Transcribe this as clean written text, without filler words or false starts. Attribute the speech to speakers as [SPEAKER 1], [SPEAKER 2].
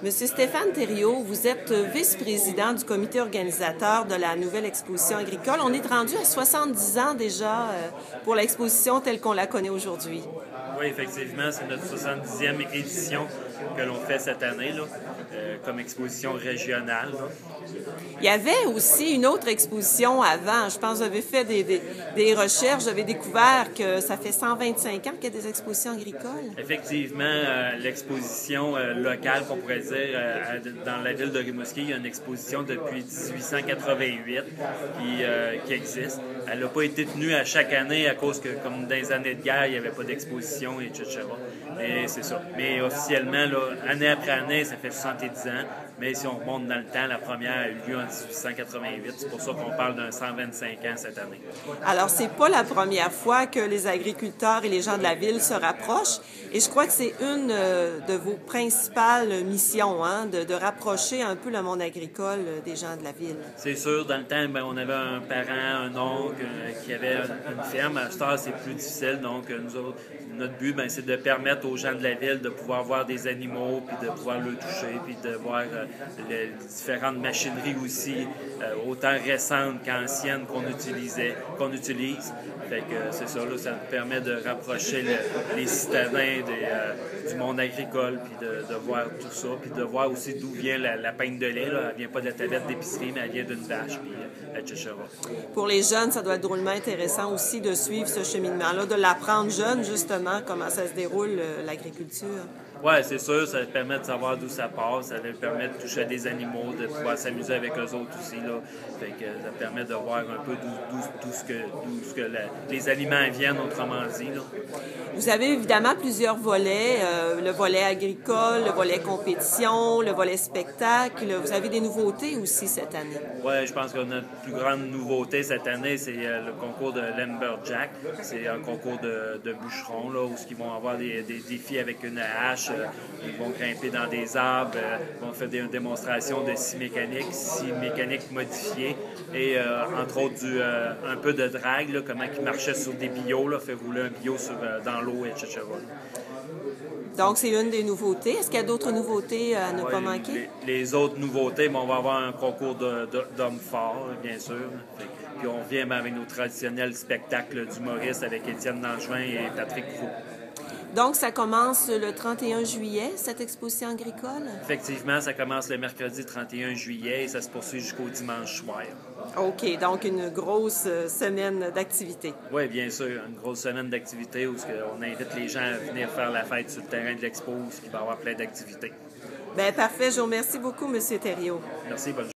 [SPEAKER 1] Monsieur Stéphane Thériault, vous êtes vice-président du comité organisateur de la nouvelle exposition agricole. On est rendu à 70 ans déjà pour l'exposition telle qu'on la connaît aujourd'hui.
[SPEAKER 2] Oui, effectivement, c'est notre 70e édition que l'on fait cette année, là, comme exposition régionale. Là.
[SPEAKER 1] Il y avait aussi une autre exposition avant. Je pense que vous avez fait des recherches, vous avez découvert que ça fait 125 ans qu'il y a des expositions agricoles.
[SPEAKER 2] Effectivement, l'exposition locale, qu'on pourrait dire, dans la ville de Rimouski, il y a une exposition depuis 1888 qui existe. Elle n'a pas été tenue à chaque année à cause que, comme dans les années de guerre, il n'y avait pas d'exposition, etc. Et c'est ça. Mais officiellement, là, année après année, ça fait 70 ans. Mais si on remonte dans le temps, la première a eu lieu en 1888. C'est pour ça qu'on parle d'un 125 ans cette année.
[SPEAKER 1] Alors, c'est pas la première fois que les agriculteurs et les gens de la ville se rapprochent. Et je crois que c'est une de vos principales missions, hein, de rapprocher un peu le monde agricole des gens de la ville.
[SPEAKER 2] C'est sûr, dans le temps, on avait un parent, un oncle qui avait une ferme. À cette heure, c'est plus difficile. Donc, nous autres, notre but, c'est de permettre aux gens de la ville de pouvoir voir des animaux, puis de pouvoir le toucher, puis de voir les différentes machineries aussi, autant récentes qu'anciennes qu'on utilise. Fait que c'est ça, là, ça nous permet de rapprocher les citadins du monde agricole, puis de voir tout ça, puis de voir aussi d'où vient la pinte de lait. Là. Elle vient pas de la tablette d'épicerie, mais elle vient d'une vache, puis etc.
[SPEAKER 1] Pour les jeunes, ça doit être drôlement intéressant aussi de suivre ce cheminement-là, de l'apprendre jeune, justement, comment ça se déroule, l'agriculture.
[SPEAKER 2] Oui, c'est sûr, ça permet de savoir d'où ça passe, ça permet de toucher à des animaux, de pouvoir s'amuser avec eux autres aussi. Là. Fait que ça permet de voir un peu d'où ce que les aliments viennent, autrement dit. Là.
[SPEAKER 1] Vous avez évidemment plusieurs volets, le volet agricole, le volet compétition, le volet spectacle. Vous avez des nouveautés aussi cette année.
[SPEAKER 2] Oui, je pense que notre plus grande nouveauté cette année, c'est le concours de Lumberjack. C'est un concours de bûcherons, là, où ils vont avoir des défis avec une hache. Ils vont grimper dans des arbres, vont faire des démonstrations de scie mécanique modifiée et entre autres un peu de drague, là, comment ils marchaient sur des billots, là, faire rouler un billot dans l'eau, etc.
[SPEAKER 1] Donc, c'est une des nouveautés. Est-ce qu'il y a d'autres nouveautés à ne pas manquer?
[SPEAKER 2] Les autres nouveautés, on va avoir un concours d'hommes forts, bien sûr. Puis on vient avec nos traditionnels spectacles d'humoristes avec Étienne Langevin et Patrick Roux.
[SPEAKER 1] Donc, ça commence le 31 juillet, cette exposition agricole?
[SPEAKER 2] Effectivement, ça commence le mercredi 31 juillet et ça se poursuit jusqu'au dimanche soir.
[SPEAKER 1] OK, donc une grosse semaine d'activité.
[SPEAKER 2] Oui, bien sûr, une grosse semaine d'activité où on invite les gens à venir faire la fête sur le terrain de l'expo, où il va y avoir plein d'activités.
[SPEAKER 1] Bien, parfait. Je vous remercie beaucoup, M. Thériault.
[SPEAKER 2] Merci, bonne journée.